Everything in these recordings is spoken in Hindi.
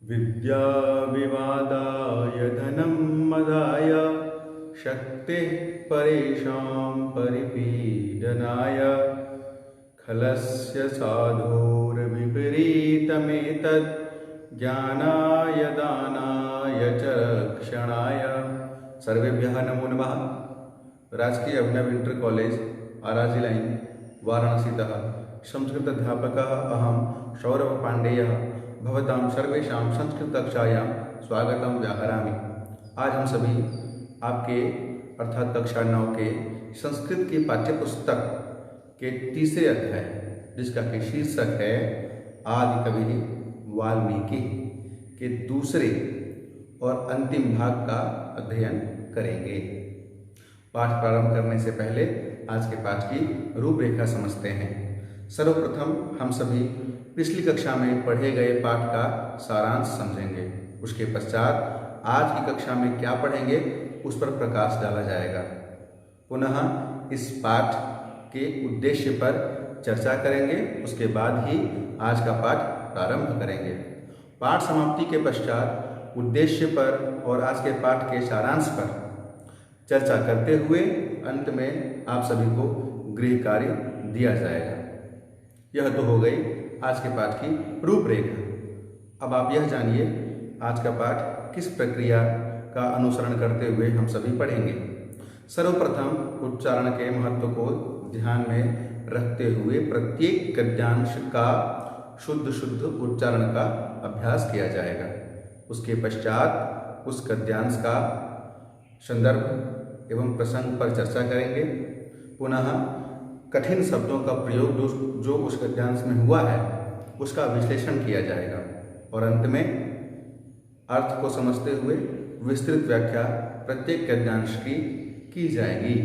विद्या विवादाय धनं मदाय शक्तिः परेषां परिपीडनाय खलस्य साधुर्विपरीतमेतत् ज्ञानाय दानाय च रक्षणाय। सर्वेभ्यः नमो नमः। राजकीय अभिनव इंटर कॉलेज आराजी लाइन वाराणसीतः संस्कृताध्यापकः अहं सौरभ पाण्डेयः भवतां सर्वेषां संस्कृतकक्षायां स्वागतं व्याहरामि। आज हम सभी आपके अर्थात कक्षा 9 के संस्कृत की पाठ्यपुस्तक के तीसरे अध्याय जिसका कि शीर्षक है आदि कवि वाल्मीकि के दूसरे और अंतिम भाग का अध्ययन करेंगे। पाठ प्रारंभ करने से पहले आज के पाठ की रूपरेखा समझते हैं। सर्वप्रथम हम सभी पिछली कक्षा में पढ़े गए पाठ का सारांश समझेंगे। उसके पश्चात आज की कक्षा में क्या पढ़ेंगे उस पर प्रकाश डाला जाएगा। पुनः इस पाठ के उद्देश्य पर चर्चा करेंगे। उसके बाद ही आज का पाठ प्रारंभ करेंगे। पाठ समाप्ति के पश्चात उद्देश्य पर और आज के पाठ के सारांश पर चर्चा करते हुए अंत में आप सभी को गृह कार्य दिया जाएगा। यह तो हो गई आज के पाठ की रूपरेखा। अब आप यह जानिए आज का पाठ किस प्रक्रिया का अनुसरण करते हुए हम सभी पढ़ेंगे। सर्वप्रथम उच्चारण के महत्व को ध्यान में रखते हुए प्रत्येक गद्यांश का शुद्ध उच्चारण का अभ्यास किया जाएगा। उसके पश्चात उस गद्यांश का संदर्भ एवं प्रसंग पर चर्चा करेंगे। पुनः कठिन शब्दों का प्रयोग जो उस गद्यांश में हुआ है उसका विश्लेषण किया जाएगा और अंत में अर्थ को समझते हुए विस्तृत व्याख्या प्रत्येक गद्यांश की जाएगी।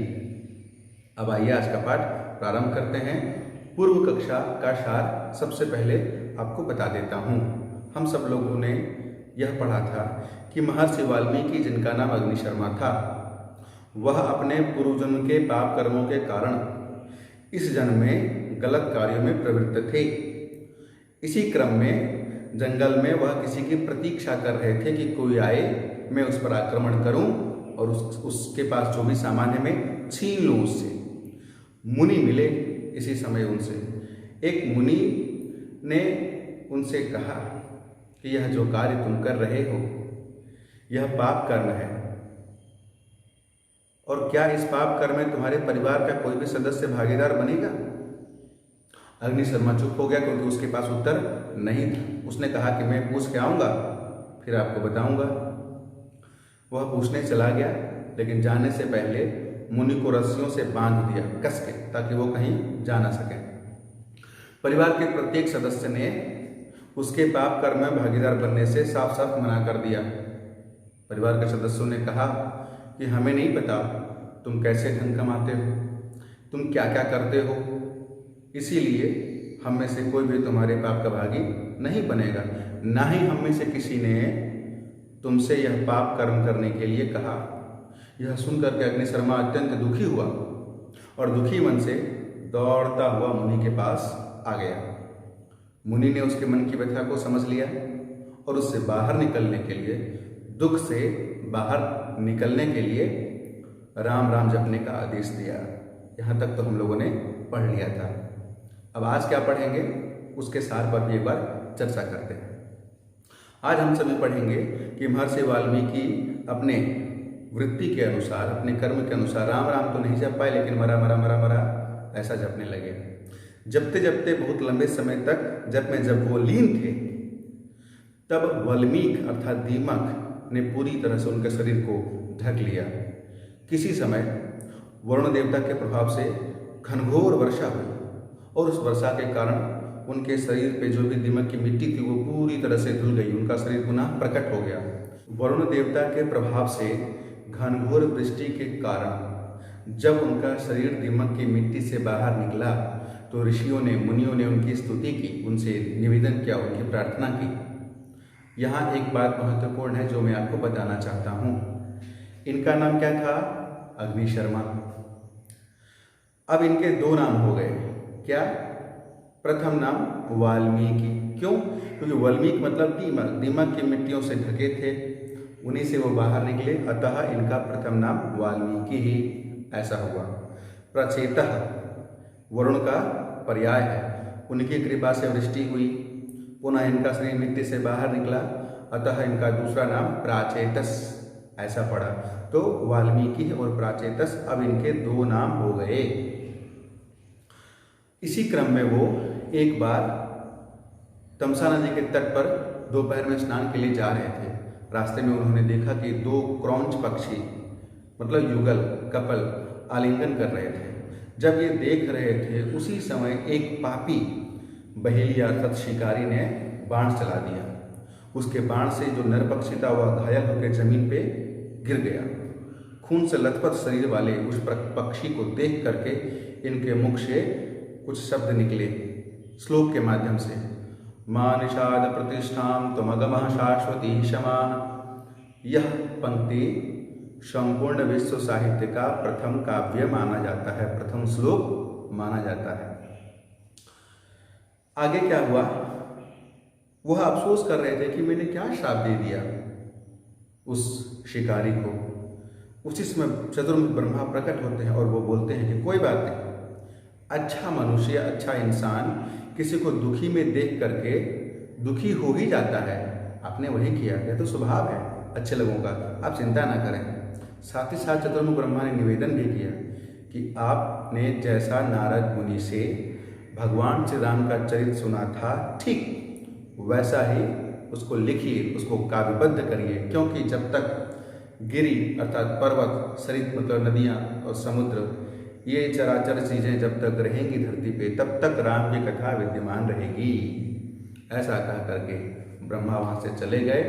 अब आइए आज का पाठ प्रारंभ करते हैं। पूर्व कक्षा का सार सबसे पहले आपको बता देता हूँ। हम सब लोगों ने यह पढ़ा था कि महर्षि वाल्मीकि जिनका नाम अग्निशर्मा था वह अपने पूर्वजन्म के पाप कर्मों के कारण इस जन्म में गलत कार्यों में प्रवृत्त थे। इसी क्रम में जंगल में वह किसी की प्रतीक्षा कर रहे थे कि कोई आए, मैं उस पर आक्रमण करूं और उसके पास जो भी सामान है मैं छीन लूं उससे। मुनि मिले इसी समय उनसे। एक मुनि ने उनसे कहा कि यह जो कार्य तुम कर रहे हो यह पाप कर्म है और क्या इस पाप कर्म में तुम्हारे परिवार का कोई भी सदस्य भागीदार बनेगा? अग्निशर्मा चुप हो गया क्योंकि उसके पास उत्तर नहीं था। उसने कहा कि मैं पूछ के आऊँगा फिर आपको बताऊँगा। वह पूछने चला गया लेकिन जाने से पहले मुनि को रस्सियों से बांध दिया कस के ताकि वो कहीं जा ना सके। परिवार के प्रत्येक सदस्य ने उसके पाप कर्म में भागीदार बनने से साफ साफ मना कर दिया। परिवार के सदस्यों ने कहा कि हमें नहीं पता तुम कैसे धन कमाते हो, तुम क्या क्या करते हो, इसीलिए हम में से कोई भी तुम्हारे पाप का भागी नहीं बनेगा। ना ही हम में से किसी ने तुमसे यह पाप कर्म करने के लिए कहा। यह सुनकर के अग्निशर्मा अत्यंत दुखी हुआ और दुखी मन से दौड़ता हुआ मुनि के पास आ गया। मुनि ने उसके मन की व्यथा को समझ लिया और उससे बाहर निकलने के लिए, दुख से बाहर निकलने के लिए राम राम जपने का आदेश दिया। यहाँ तक तो हम लोगों ने पढ़ लिया था। अब आज क्या पढ़ेंगे उसके सार पर भी एक बार चर्चा करते हैं। आज हम सभी पढ़ेंगे कि महर्षि वाल्मीकि अपने वृत्ति के अनुसार, अपने कर्म के अनुसार राम राम तो नहीं जप पाए लेकिन मरा मरा मरा मरा ऐसा जपने लगे। जपते जपते बहुत लंबे समय तक जब वो लीन थे तब वाल्मीकि अर्थात दीमक ने पूरी तरह से उनके शरीर को ढक लिया। किसी समय वरुण देवता के प्रभाव से घनघोर वर्षा हुई और उस वर्षा के कारण उनके शरीर पे जो भी दीमक की मिट्टी थी वो पूरी तरह से धुल गई। उनका शरीर पुनः प्रकट हो गया। वरुण देवता के प्रभाव से घनघोर वृष्टि के कारण जब उनका शरीर दीमक की मिट्टी से बाहर निकला तो ऋषियों ने, मुनियों ने उनकी स्तुति की, उनसे निवेदन किया, उनकी प्रार्थना की। यहाँ एक बात महत्वपूर्ण है जो मैं आपको बताना चाहता हूँ। इनका नाम क्या था? अग्निशर्मा। अब इनके दो नाम हो गए। क्या? प्रथम नाम वाल्मीकि क्यों? क्योंकि वल्मीक मतलब दीमक, दीमक की मिट्टियों से ढके थे, उन्हीं से वो बाहर निकले, अतः इनका प्रथम नाम वाल्मीकि ही ऐसा हुआ। प्रचेतः वरुण का पर्याय है, उनकी कृपा से वृष्टि हुई, पुनः इनका शरीर मिट्टी से बाहर निकला, अतः इनका दूसरा नाम प्राचेतस ऐसा पड़ा। तो वाल्मीकि और प्राचेतस अब इनके दो नाम हो गए। इसी क्रम में वो एक बार तमसा नदी के तट पर दोपहर में स्नान के लिए जा रहे थे। रास्ते में उन्होंने देखा कि दो क्रौंच पक्षी मतलब युगल कपल आलिंगन कर रहे थे। जब ये देख रहे थे उसी समय एक पापी बहेली अर्थात शिकारी ने बाण चला दिया। उसके बाण से जो नर पक्षी था वह घायल होकर जमीन पे गिर गया। खून से लथपथ शरीर वाले उस पक्षी को देख करके इनके मुख से कुछ शब्द निकले श्लोक के माध्यम से। मां निषाद प्रतिष्ठाम त्वमगमः शाश्वती क्षमा। यह पंक्ति संपूर्ण विश्व साहित्य का प्रथम काव्य माना जाता है, प्रथम श्लोक माना जाता है। आगे क्या हुआ? वह अफसोस कर रहे थे कि मैंने क्या श्राप दे दिया उस शिकारी को। उसी समय चतुर्मुख ब्रह्मा प्रकट होते हैं और वो बोलते हैं कि कोई बात नहीं, अच्छा मनुष्य, अच्छा इंसान किसी को दुखी में देख करके दुखी हो ही जाता है। आपने वही किया, यह तो स्वभाव है अच्छे लोगों का, आप चिंता ना करें। साथ ही साथ चतुर्मुख ब्रह्मा ने निवेदन भी किया कि आपने जैसा नारद मुनि से भगवान श्री राम का चरित्र सुना था, ठीक वैसा ही उसको लिखिए, उसको काव्यबद्ध करिए। क्योंकि जब तक गिरी अर्थात पर्वत, सरित मतलब नदियाँ और समुद्र, ये चराचर चीज़ें जब तक रहेंगी धरती पे, तब तक राम की कथा विद्यमान रहेगी। ऐसा कह करके ब्रह्मा वहाँ से चले गए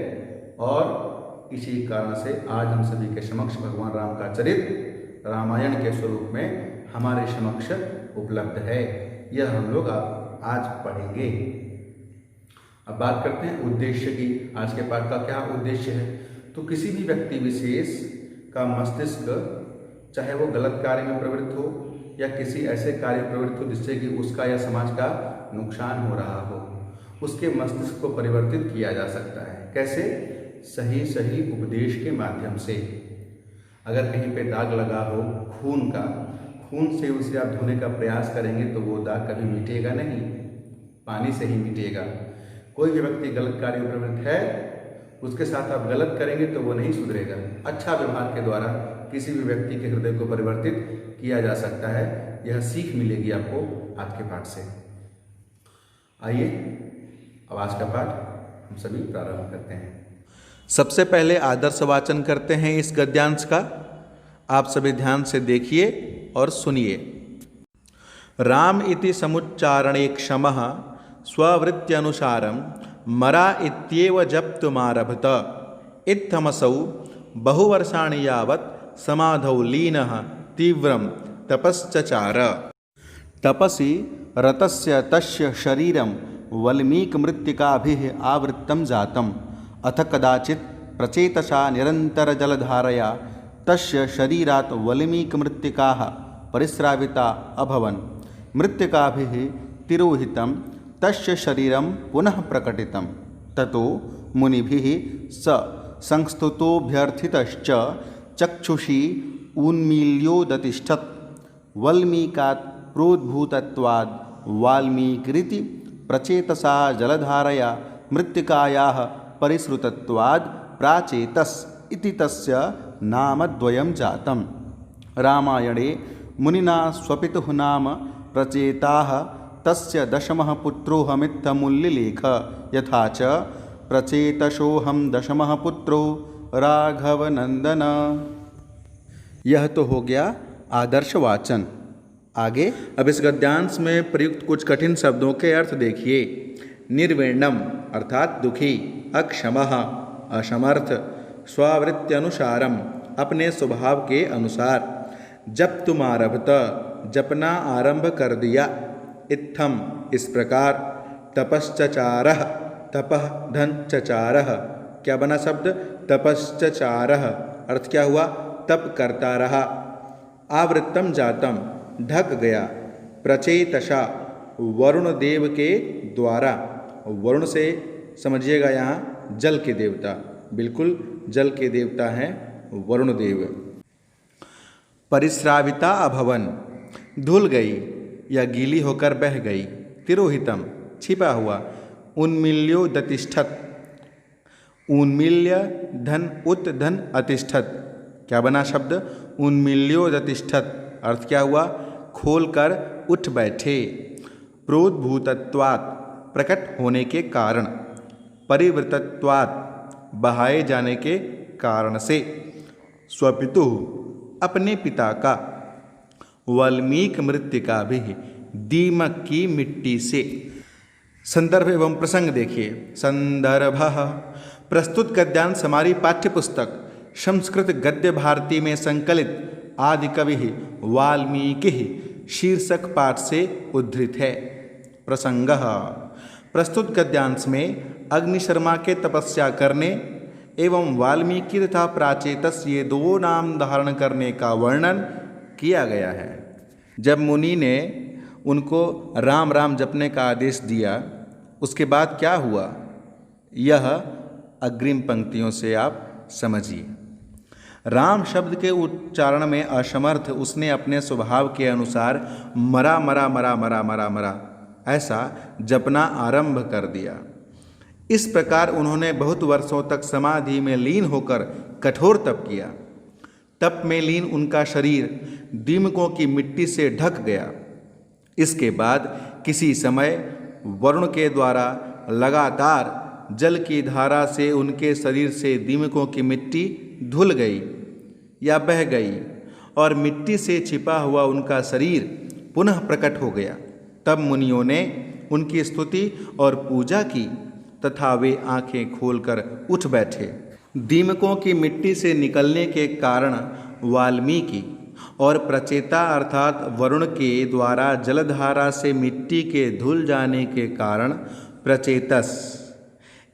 और इसी कारण से आज हम सभी के समक्ष भगवान राम का चरित्र रामायण के स्वरूप में हमारे समक्ष उपलब्ध है। यह हम लोग आज पढ़ेंगे। अब बात करते हैं उद्देश्य की। आज के पाठ का क्या उद्देश्य है? तो किसी भी व्यक्ति विशेष का मस्तिष्क चाहे वो गलत कार्य में प्रवृत्त हो या किसी ऐसे कार्य प्रवृत्त हो जिससे कि उसका या समाज का नुकसान हो रहा हो, उसके मस्तिष्क को परिवर्तित किया जा सकता है। कैसे? सही सही उपदेश के माध्यम से। अगर कहीं पे दाग लगा हो खून का, खून से उसे आप धोने का प्रयास करेंगे तो वो दाग कभी मिटेगा नहीं, पानी से ही मिटेगा। कोई भी व्यक्ति गलत कार्य में प्रवृत्त है, उसके साथ आप गलत करेंगे तो वो नहीं सुधरेगा। अच्छा व्यवहार के द्वारा किसी भी व्यक्ति के हृदय को परिवर्तित किया जा सकता है। यह सीख मिलेगी आपको आज के पाठ से। आइए अब आज का पाठ हम सभी प्रारंभ करते हैं। सबसे पहले आदर्श वाचन करते हैं इस गद्यांश का। आप सभी ध्यान से देखिए और सुनिए। राम इति समुच्चारणे क्षमः स्ववृत्त्यनुसारं मरा इत्येव जप्तुमारभत। इत्थमसौ बहुवर्षाणि यावत् समाधौ लीनः तीव्रं तपश्चचार। तपसि रतस्य तस्य शरीरं वल्मीकमृत्तिकाभिः आवृत्तं जातम्। अथ कदाचित् प्रचेतसा निरन्तरजलधारया तस्य शरीरात् वल्मीकमृत्तिकाः परिस्राविता अभवन्। मृत्तिकाभिः तिरोहितं तस्य शरीरं पुनः प्रकटितं। ततो मुनिभिः स संस्तुतोऽभ्यर्थितश्च चक्षुषी उन्मील्योदतिष्ठत्। वल्मीकात् प्रोद्भूतत्वाद् वाल्मीकिरिति प्रचेतसा जलधारया मृत्तिकायाः परिश्रुतत्वाद् प्राचेतस इति तस्य नामद्वयं जातम्। रामायणे मुनिना स्वपितुः नाम प्रचेताः तस्य दशमः पुत्रोऽहमित्थमुल्लिलेख। यथा च प्रचेतसोऽहं दशमः पुत्रो राघवनंदन। यह तो हो गया आदर्श वाचन। आगे अब इस गद्यांश में प्रयुक्त कुछ कठिन शब्दों के अर्थ देखिए। निर्विण्णम अर्थात दुखी, अक्षमः असमर्थ, स्ववृत्त्यनुसारम अपने स्वभाव के अनुसार, जप्तुमारभत जपना आरंभ कर दिया, इत्थम इस प्रकार, तपश्चचारः तपः धन चचारः क्या बना शब्द तपश्चचारः अर्थ क्या हुआ तप करता रहा, आवृत्तम जातम ढक गया, प्रचेतसा वरुण देव के द्वारा, वरुण से समझिएगा यहाँ जल के देवता, बिल्कुल जल के देवता हैं वरुण देव। परिश्राविता अभवन, धुल गई या गीली होकर बह गई। तिरोहितम, छिपा हुआ। उन्मील्यो दतिष्ठत, उन्मील्य धन उत धन अतिष्ठत, क्या बना शब्द? उन्मील्यो दतिष्ठत, अर्थ क्या हुआ? खोल कर उठ बैठे। प्रोद्भूतत्वात्, प्रकट होने के कारण। परिवृतत्वात्, बहाए जाने के कारण से। स्वपितुः, अपने पिता का। वाल्मीकि मृत्तिका भी, दीमक की मिट्टी से। संदर्भ एवं प्रसंग देखिए। संदर्भ, प्रस्तुत गद्यांश हमारी पाठ्य पुस्तक संस्कृत गद्य भारती में संकलित आदि कवि वाल्मीकि शीर्षक पाठ से उद्धृत है। प्रसंग, प्रस्तुत गद्यांश में अग्नि शर्मा के तपस्या करने एवं वाल्मीकि तथा प्राचेतस ये दो नाम धारण करने का वर्णन किया गया है। जब मुनि ने उनको राम राम जपने का आदेश दिया, उसके बाद क्या हुआ, यह अग्रिम पंक्तियों से आप समझिए। राम शब्द के उच्चारण में असमर्थ उसने अपने स्वभाव के अनुसार मरा मरा मरा मरा मरा मरा ऐसा जपना आरंभ कर दिया। इस प्रकार उन्होंने बहुत वर्षों तक समाधि में लीन होकर कठोर तप किया। तप में लीन उनका शरीर दीमकों की मिट्टी से ढक गया। इसके बाद किसी समय वरुण के द्वारा लगातार जल की धारा से उनके शरीर से दीमकों की मिट्टी धुल गई या बह गई और मिट्टी से छिपा हुआ उनका शरीर पुनः प्रकट हो गया। तब मुनियों ने उनकी स्तुति और पूजा की तथा वे आंखें खोलकर उठ बैठे। दीमकों की मिट्टी से निकलने के कारण वाल्मीकि और प्रचेता अर्थात वरुण के द्वारा जलधारा से मिट्टी के धुल जाने के कारण प्रचेतस,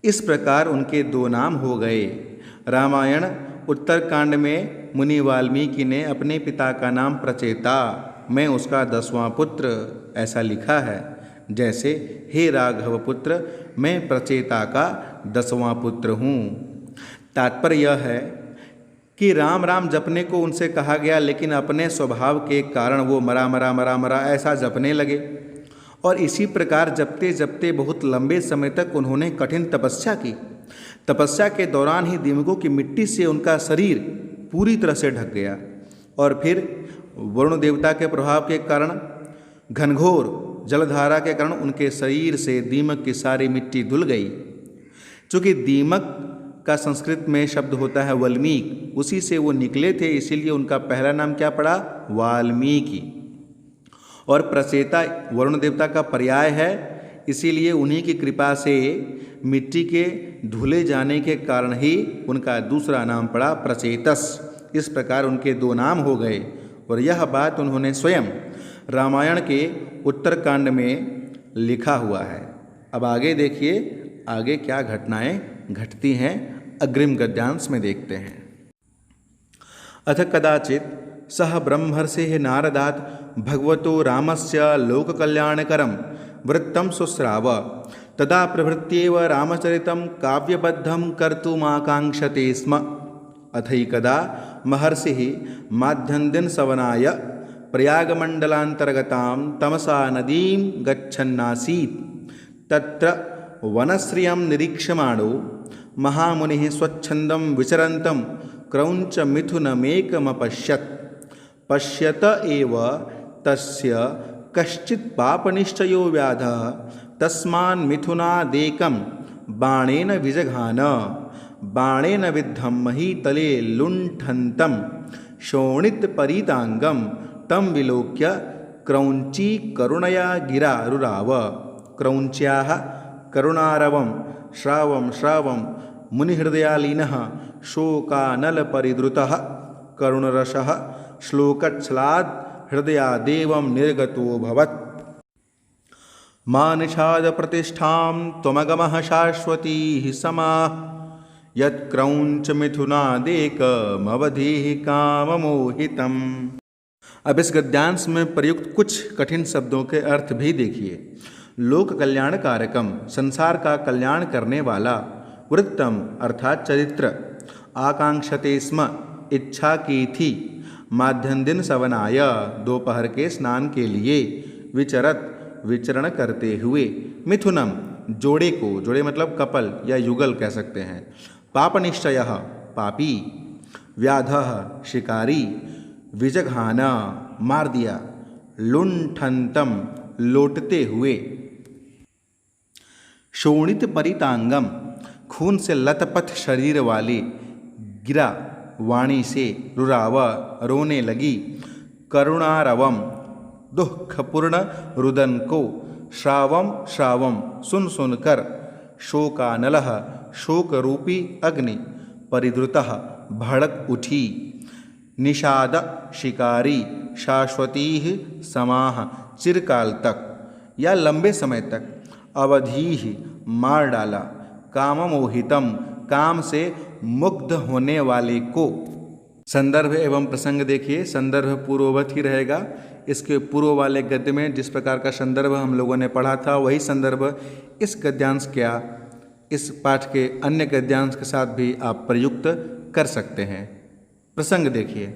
इस प्रकार उनके दो नाम हो गए। रामायण उत्तरकांड में मुनि वाल्मीकि ने अपने पिता का नाम प्रचेता, मैं उसका 10वां पुत्र, ऐसा लिखा है। जैसे हे राघव पुत्र, मैं प्रचेता का 10वां पुत्र हूँ। तात्पर्य यह है कि राम राम जपने को उनसे कहा गया, लेकिन अपने स्वभाव के कारण वो मरा मरा मरा मरा ऐसा जपने लगे और इसी प्रकार जपते जपते बहुत लंबे समय तक उन्होंने कठिन तपस्या की। तपस्या के दौरान ही दीमकों की मिट्टी से उनका शरीर पूरी तरह से ढक गया और फिर वरुण देवता के प्रभाव के कारण घनघोर जलधारा के कारण उनके शरीर से दीमक की सारी मिट्टी धुल गई। चूँकि दीमक का संस्कृत में शब्द होता है वाल्मीकि, उसी से वो निकले थे, इसीलिए उनका पहला नाम क्या पड़ा? वाल्मीकि। और प्रचेता वरुण देवता का पर्याय है, इसीलिए उन्हीं की कृपा से मिट्टी के धुले जाने के कारण ही उनका दूसरा नाम पड़ा प्रचेतस। इस प्रकार उनके दो नाम हो गए और यह बात उन्होंने स्वयं रामायण के उत्तरकांड में लिखा हुआ है। अब आगे देखिए, आगे क्या घटनाएं घटती हैं, अग्रिम गद्यांश में देखते हैं। अथ कदाचित सह ब्रह्मर्षिः नारदात् भगवतो रामस्य लोककल्याणकरं वृत्तं शुश्राव। तदा प्रभृत्येव रामचरितं काव्यबद्धं कर्तुमाकाङ्क्षते स्म। अथैकदा महर्षिः माध्यन्दिनसवनाय प्रयागमण्डलान्तर्गतां तमसा नदीं गच्छन्नासीत्। तत्र वनश्रियं निरीक्ष्यमाणो महामुनिः स्वच्छन्दं विचरन्तं क्रौञ्चमिथुनमेकमपश्यत्। पश्यत एव तस्य कश्चित् पापनिश्चयो व्याधः तस्मान्मिथुनादेकं बाणेन विजघान। बाणेन विद्धं महीतले लुण्ठन्तं शोणितपरीताङ्गं तं विलोक्य क्रौञ्ची करुणया गिरा रुराव। क्रौञ्च्याः करुणारवं श्रावं श्रावं मुनिहृदयालीनः शोकानलपरिद्रुतः करुणरसः श्लोकच्छलाद् हृदयादेवं निर्गतोऽभवत्। मानिषादप्रतिष्ठां त्वमगमः शाश्वतीः समाः यत्क्रौञ्चमिथुनादेकमवधीः काममोहितम्। अब इस गद्यांश में प्रयुक्त कुछ कठिन शब्दों के अर्थ भी देखिए। लोक कल्याण कारकम, संसार का कल्याण करने वाला, वृत्तम अर्थात चरित्र, आकांक्षते स्म, इच्छा की थी, माध्यम दिन सवनाय, दोपहर के स्नान के लिए, विचरत विचरण करते हुए, मिथुनम जोड़े को, जोड़े मतलब कपल या युगल कह सकते हैं, पाप निश्चय पापी, व्याधः शिकारी, विजघाना मार दिया, लुंठन्तम लोटते हुए, शोणित परितांगम खून से लथपथ शरीर वाले, गिरा वाणी से रुराव रोने लगी, करुणारवम दुखपूर्ण रुदन को, श्रावम श्रावम सुन सुनकर, शोकानलः शोक रूपी अग्नि, परिद्रुतः भड़क उठी, निषाद शिकारी, शाश्वती समाह चिरकाल तक या लंबे समय तक, अवधि मार डाला, काममोहितम काम से मुग्ध होने वाले को। संदर्भ एवं प्रसंग देखिए, संदर्भ पूर्ववत ही रहेगा। इसके पूर्व वाले गद्य में जिस प्रकार का संदर्भ हम लोगों ने पढ़ा था वही संदर्भ इस गद्यांश क्या इस पाठ के अन्य गद्यांश के साथ भी आप प्रयुक्त कर सकते हैं। प्रसंग देखिए,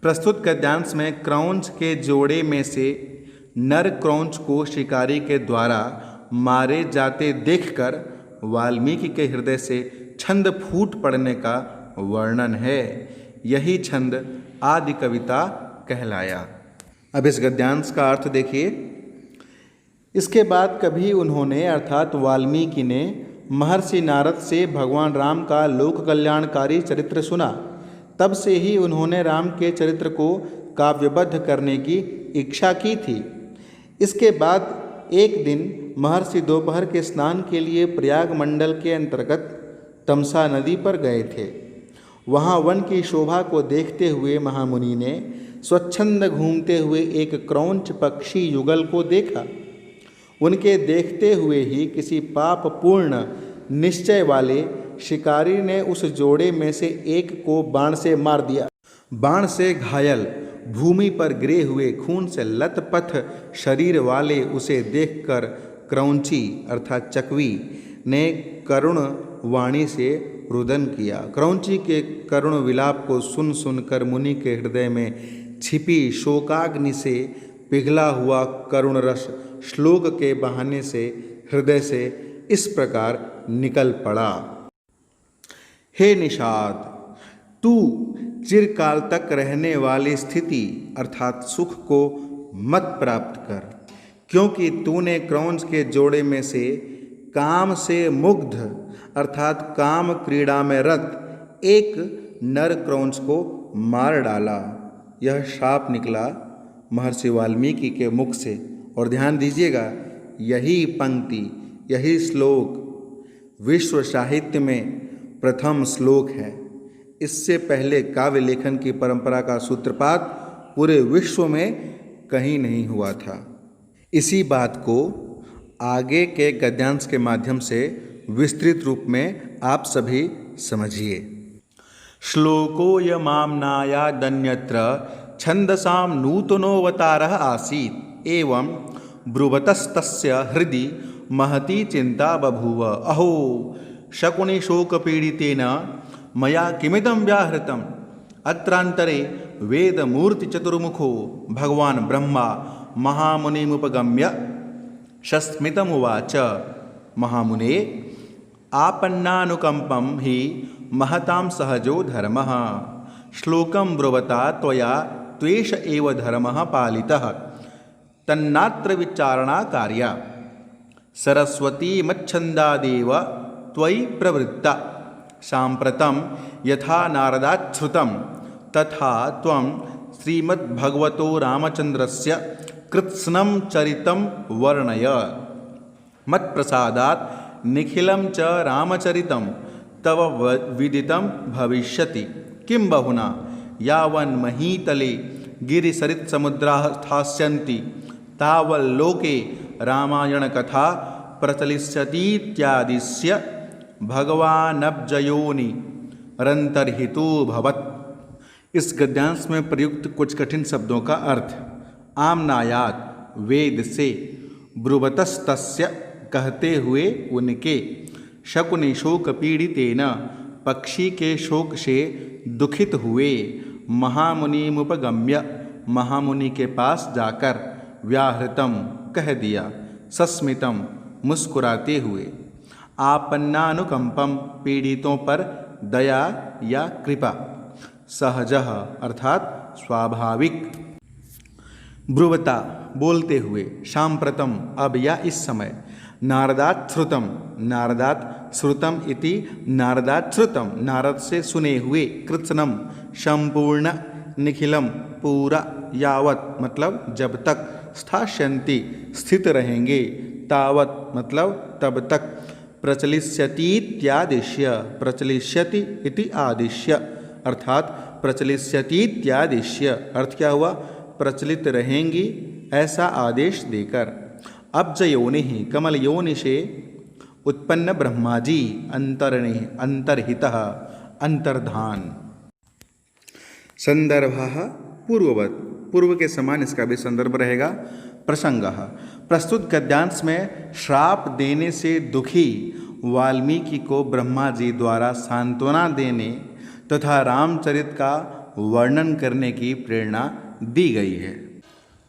प्रस्तुत गद्यांश में क्रौंच के जोड़े में से नर क्रौंच को शिकारी के द्वारा मारे जाते देखकर वाल्मीकि के हृदय से छंद फूट पड़ने का वर्णन है। यही छंद आदि कविता कहलाया। अब इस गद्यांश का अर्थ देखिए। इसके बाद कभी उन्होंने अर्थात वाल्मीकि ने महर्षि नारद से भगवान राम का लोक कल्याणकारी चरित्र सुना। तब से ही उन्होंने राम के चरित्र को काव्यबद्ध करने की इच्छा की थी। इसके बाद एक दिन महर्षि दोपहर के स्नान के लिए प्रयाग मंडल के अंतर्गत तमसा नदी पर गए थे। वहाँ वन की शोभा को देखते हुए महामुनि ने स्वच्छंद घूमते हुए एक क्रौंच पक्षी युगल को देखा। उनके देखते हुए ही किसी पाप पूर्ण निश्चय वाले शिकारी ने उस जोड़े में से एक को बाण से मार दिया। बाण से घायल भूमि पर गिरे हुए खून से लथपथ शरीर वाले उसे देखकर क्रौंची अर्थात चकवी ने करुण वाणी से रुदन किया। क्रौंची के करुण विलाप को सुन सुनकर मुनि के हृदय में छिपी शोकाग्नि से पिघला हुआ करुण रस श्लोक के बहाने से हृदय से इस प्रकार निकल पड़ा। हे निषाद, तू चिरकाल तक रहने वाली स्थिति अर्थात सुख को मत प्राप्त कर, क्योंकि तूने क्रौंच के जोड़े में से काम से मुग्ध अर्थात काम क्रीड़ा में रत एक नर क्रौंच को मार डाला। यह शाप निकला महर्षि वाल्मीकि के मुख से। और ध्यान दीजिएगा, यही पंक्ति यही श्लोक विश्व साहित्य में प्रथम श्लोक है। इससे पहले काव्य लेखन की परंपरा का सूत्रपात पूरे विश्व में कहीं नहीं हुआ था। इसी बात को आगे के गद्यांश के माध्यम से विस्तृत रूप में आप सभी समझिए। श्लोकोऽयमाम्नायादन्यत्र छन्दसां नूतनोऽवतारः आसीत् एवं ब्रुवतस्तस्य हृदि महती चिंता बभूव। अहो शकुनि शोकपीडितेन मया किमिदं व्याहृतम्। अत्रांतरे वेदमूर्तिचतुर्मुखो भगवान् ब्रह्मा महामुनिमुपगम्य सस्मितमुवाच। महामुने, आपन्नानुकंपं हि महतां सहजो धर्मः। श्लोकं ब्रुवता त्वया त्वेष एव धर्मः पालितः, तन्नात्र विचारणा कार्या। सरस्वती मच्छन्दादेव त्वयि प्रवृत्ता। साम्प्रतं यथा नारदाच्छ्रुतं तथा त्वं श्रीमद्भगवतो रामचन्द्रस्य कृत्स्नं चरितं वर्णय। मत्प्रसादात् निखिलं च रामचरितं तव विदितं भविष्यति। किं बहुना यावन्महीतले गिरिसरित्समुद्राः स्थास्यन्ति तावल्लोके रामायणकथा प्रचलिष्यतीत्यादिश्य भगवानब्जयोनि रन्तर्हितोऽभवत्। इस गद्यांश में प्रयुक्त कुछ कठिन शब्दों का अर्थ। आम्नायात वेद से, ब्रुवतस्तस्य कहते हुए उनके, शकुनि शोक पीड़ितेन पक्षी के शोक से दुखित हुए, महामुनिमुपगम्य महामुनि के पास जाकर, व्याहृतम कह दिया, सस्मितम मुस्कुराते हुए, आपन्नानुकंपम पीड़ितों पर दया या कृपा, सहजः अर्थात स्वाभाविक, ब्रुवता बोलते हुए, सांप्रतम अब या इस समय, नारदात श्रुतम नारदात श्रुतम इति नारदात श्रुतम नारद से सुने हुए, कृत्स्नम संपूर्ण, निखिलम पूरा, यावत मतलब जब तक, स्थास्यन्ति स्थित रहेंगे, तावत मतलब तब तक, प्रचलिष्यतीत्यादिश्य प्रचलिष्यति इति आदिश्य अर्थात प्रचलिष्यतीत्यादिश्य अर्थ क्या हुआ, प्रचलित रहेंगी ऐसा आदेश देकर। अब्ज योनि ही कमल योनि से उत्पन्न ब्रह्मा जी, अंतर्हितः अंतर्धान। संदर्भः पूर्ववत, पूर्व के समान इसका भी संदर्भ रहेगा। प्रसंगः, प्रस्तुत गद्यांश में श्राप देने से दुखी वाल्मीकि को ब्रह्मा जी द्वारा सांत्वना देने तथा रामचरित का वर्णन करने की प्रेरणा दी गई है।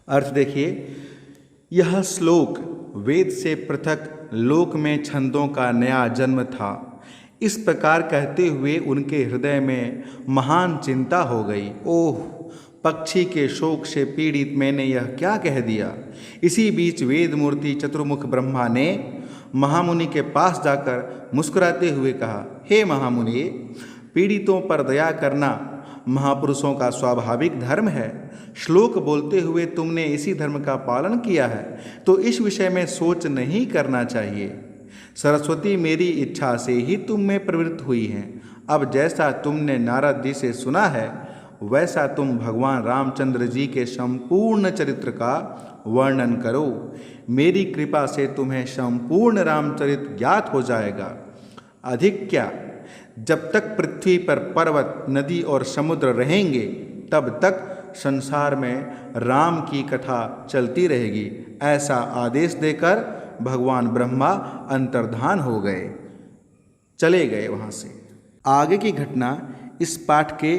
अर्थ देखिए, यह श्लोक वेद से पृथक लोक में छंदों का नया जन्म था। इस प्रकार कहते हुए उनके हृदय में महान चिंता हो गई। ओह, पक्षी के शोक से पीड़ित मैंने यह क्या कह दिया। इसी बीच वेद मूर्ति चतुर्मुख ब्रह्मा ने महामुनि के पास जाकर मुस्कुराते हुए कहा, हे महामुनि, पीड़ितों पर दया करना महापुरुषों का स्वाभाविक धर्म है। श्लोक बोलते हुए तुमने इसी धर्म का पालन किया है, तो इस विषय में सोच नहीं करना चाहिए। सरस्वती मेरी इच्छा से ही तुम में प्रवृत्त हुई हैं। अब जैसा तुमने नारद जी से सुना है, वैसा तुम भगवान रामचंद्र जी के संपूर्ण चरित्र का वर्णन करो। मेरी कृपा से तुम्हें संपूर्ण रामचरित ज्ञात हो जाएगा। अधिक क्या, जब तक पृथ्वी पर पर्वत, नदी और समुद्र रहेंगे, तब तक संसार में राम की कथा चलती रहेगी। ऐसा आदेश देकर भगवान ब्रह्मा अंतर्धान हो गए, चले गए वहाँ से। आगे की घटना इस पाठ के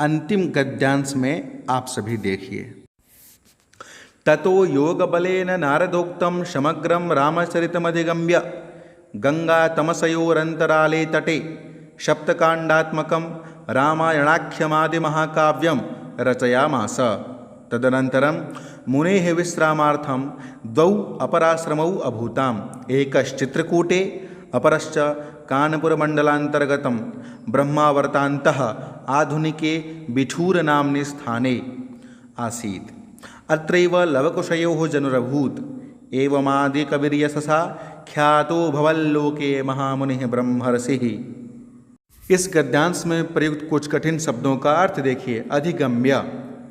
अंतिम गद्यांश में आप सभी देखिए। ततो योग बलेन नारदोक्तम समग्रम रामचरितमधिगम्य गंगा तमसयोरंतराले तटे सप्तकांडात्मकं रामायणाख्यमादि महाकाव्यं रचयामास। तदनन्तरं मुनेः विश्रामार्थं द्वौ अपराश्रमौ अभूताम्, एकश्चित्रकूटे अपरश्च कानपुरमण्डलान्तर्गतं ब्रह्मावर्तान्तः आधुनिके बिठूर नाम्नि स्थाने आसीत्। अत्रैव लवकुशयोः जनुरभूत्। एवमादिकविर्यशसा ख्यातो भवल्लोके महामुनिः ब्रह्मर्षिः। इस गद्यांश में प्रयुक्त कुछ कठिन शब्दों का अर्थ देखिए। अधिगम्य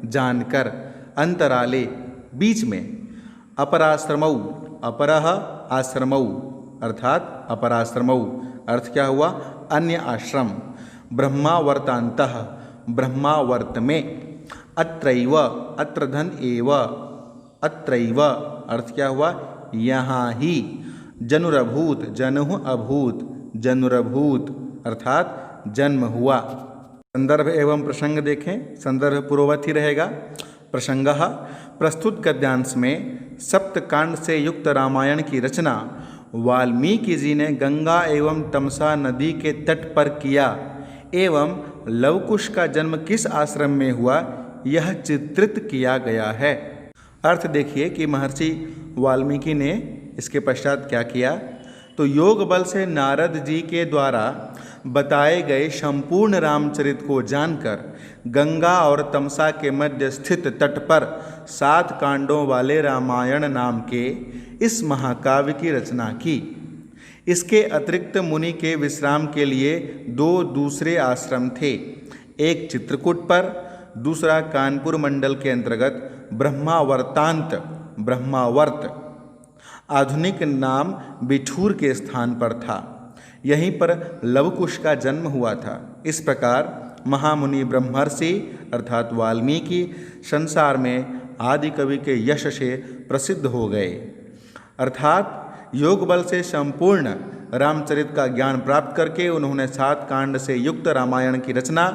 जानकर, अंतराले बीच में, अपराश्रमौ अपरः आश्रमौ अर्थात अपराश्रमौ अर्थ क्या हुआ, अन्य आश्रम, ब्रह्मावर्तान्तः ब्रह्मावर्त में, अत्रैव अत्र धन एव अत्रैव अर्थ क्या हुआ, यहाँ ही, जनुरभूत जनुः अभूत जनुरभूत अर्थात जन्म हुआ। संदर्भ एवं प्रसंग देखें। संदर्भ पूर्ववत ही रहेगा। प्रसंगः, प्रस्तुत गद्यांश में सप्तकांड से युक्त रामायण की रचना वाल्मीकि जी ने गंगा एवं तमसा नदी के तट पर किया एवं लवकुश का जन्म किस आश्रम में हुआ, यह चित्रित किया गया है। अर्थ देखिए कि महर्षि वाल्मीकि ने इसके पश्चात क्या किया, तो योग बल से नारद जी के द्वारा बताए गए संपूर्ण रामचरित को जानकर गंगा और तमसा के मध्य स्थित तट पर 7 कांडों वाले रामायण नाम के इस महाकाव्य की रचना की। इसके अतिरिक्त मुनि के विश्राम के लिए 2 दूसरे आश्रम थे, एक चित्रकूट पर, दूसरा कानपुर मंडल के अंतर्गत ब्रह्मावर्तांत ब्रह्मावर्त आधुनिक नाम बिठूर के स्थान पर था। यहीं पर लवकुश का जन्म हुआ था। इस प्रकार महामुनि ब्रह्मर्षि अर्थात वाल्मीकि संसार में आदि कवि के यश से प्रसिद्ध हो गए। अर्थात योग बल से संपूर्ण रामचरित का ज्ञान प्राप्त करके उन्होंने 7 कांड से युक्त रामायण की रचना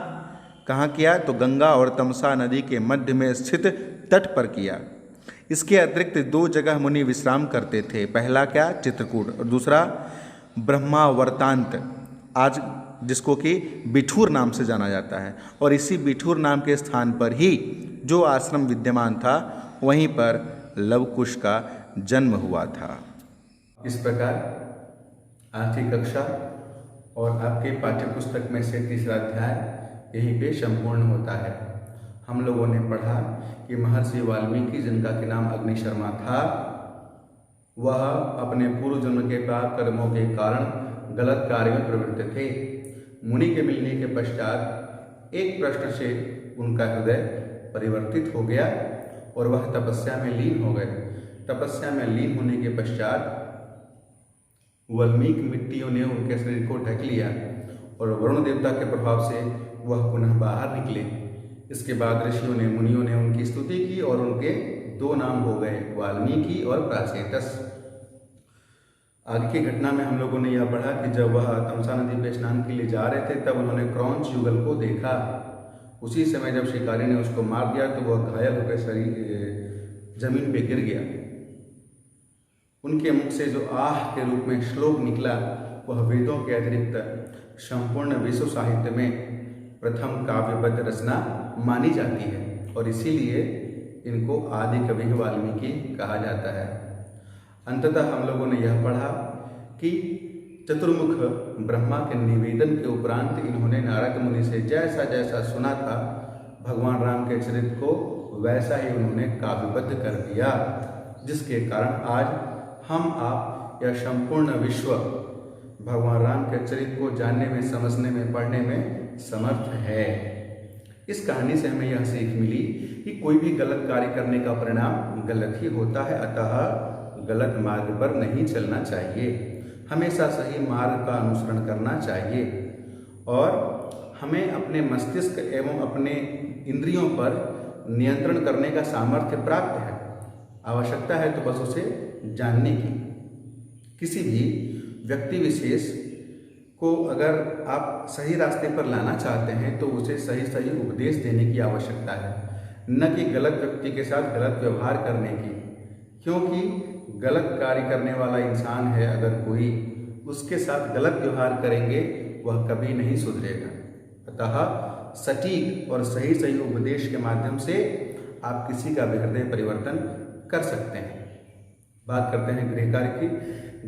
कहाँ किया? तो गंगा और तमसा नदी के मध्य में स्थित तट पर किया। इसके अतिरिक्त 2 जगह मुनि विश्राम करते थे। पहला क्या? चित्रकूट, और दूसरा ब्रह्मावर्तांत, आज जिसको कि बिठूर नाम से जाना जाता है। और इसी बिठूर नाम के स्थान पर ही जो आश्रम विद्यमान था वहीं पर लवकुश का जन्म हुआ था। इस प्रकार आज की कक्षा और आपके पाठ्य पुस्तक में से तीसरा अध्याय यहीं पे संपूर्ण होता है। हम लोगों ने पढ़ा कि महर्षि वाल्मीकि, जिनका के नाम अग्नि शर्मा था, वह अपने पूर्व जन्म के पाप कर्मों के कारण गलत कार्य में प्रवृत्त थे। मुनि के मिलने के पश्चात एक प्रश्न से उनका हृदय परिवर्तित हो गया और वह तपस्या में लीन हो गए। तपस्या में लीन होने के पश्चात वाल्मीकि मिट्टियों ने उनके शरीर को ढक लिया और वरुण देवता के प्रभाव से वह पुनः बाहर निकले। इसके बाद ऋषियों ने, मुनियों ने उनकी स्तुति की और उनके 2 नाम हो गए, वाल्मीकि और प्राचेतस। आगे की घटना में हम लोगों ने यह पढ़ा कि जब वह तमसा नदी पे स्नान के लिए जा रहे थे तब उन्होंने क्रौंच युगल को देखा। उसी समय जब शिकारी ने उसको मार दिया तो वह घायल होकर शरीर जमीन पे गिर गया। उनके मुख से जो आह के रूप में श्लोक निकला वह वेदों के अतिरिक्त संपूर्ण विश्व साहित्य में प्रथम काव्यबद्ध रचना मानी जाती है और इसीलिए इनको आदि कवि वाल्मीकि कहा जाता है। अंततः हम लोगों ने यह पढ़ा कि चतुर्मुख ब्रह्मा के निवेदन के उपरांत इन्होंने नारद मुनि से जैसा जैसा सुना था भगवान राम के चरित्र को वैसा ही उन्होंने काव्यबद्ध कर दिया, जिसके कारण आज हम आप यह संपूर्ण विश्व भगवान राम के चरित्र को जानने में, समझने में, पढ़ने में समर्थ है। इस कहानी से हमें यह सीख मिली कि कोई भी गलत कार्य करने का परिणाम गलत ही होता है, अतः गलत मार्ग पर नहीं चलना चाहिए। हमेशा सही मार्ग का अनुसरण करना चाहिए और हमें अपने मस्तिष्क एवं अपने इंद्रियों पर नियंत्रण करने का सामर्थ्य प्राप्त है। आवश्यकता है तो बस उसे जानने की। किसी भी व्यक्ति विशेष को अगर आप सही रास्ते पर लाना चाहते हैं तो उसे सही सही उपदेश देने की आवश्यकता है, न कि गलत व्यक्ति के साथ गलत व्यवहार करने की। क्योंकि गलत कार्य करने वाला इंसान है अगर कोई, उसके साथ गलत व्यवहार करेंगे वह कभी नहीं सुधरेगा। अतः सटीक और सही सही उपदेश के माध्यम से आप किसी का भी हृदय परिवर्तन कर सकते हैं। बात करते हैं गृह कार्य की।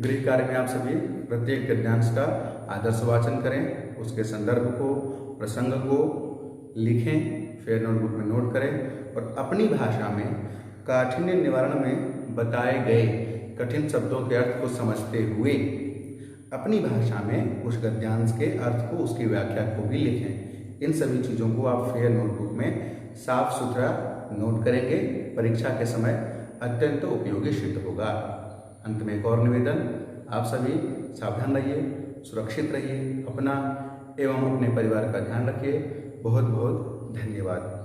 गृह कार्य में आप सभी प्रत्येक गद्यांश का आदर्श वाचन करें, उसके संदर्भ को, प्रसंग को लिखें, फिर नोटबुक में नोट करें और अपनी भाषा में काठिन्य निवारण में बताए गए कठिन शब्दों के अर्थ को समझते हुए अपनी भाषा में उस गद्यांश के अर्थ को, उसकी व्याख्या को भी लिखें। इन सभी चीज़ों को आप फेयर नोटबुक में साफ सुथरा नोट करेंगे, परीक्षा के समय अत्यंत उपयोगी सिद्ध होगा। अंत में एक और निवेदन, आप सभी सावधान रहिए, सुरक्षित रहिए, अपना एवं अपने परिवार का ध्यान रखिए। बहुत बहुत धन्यवाद।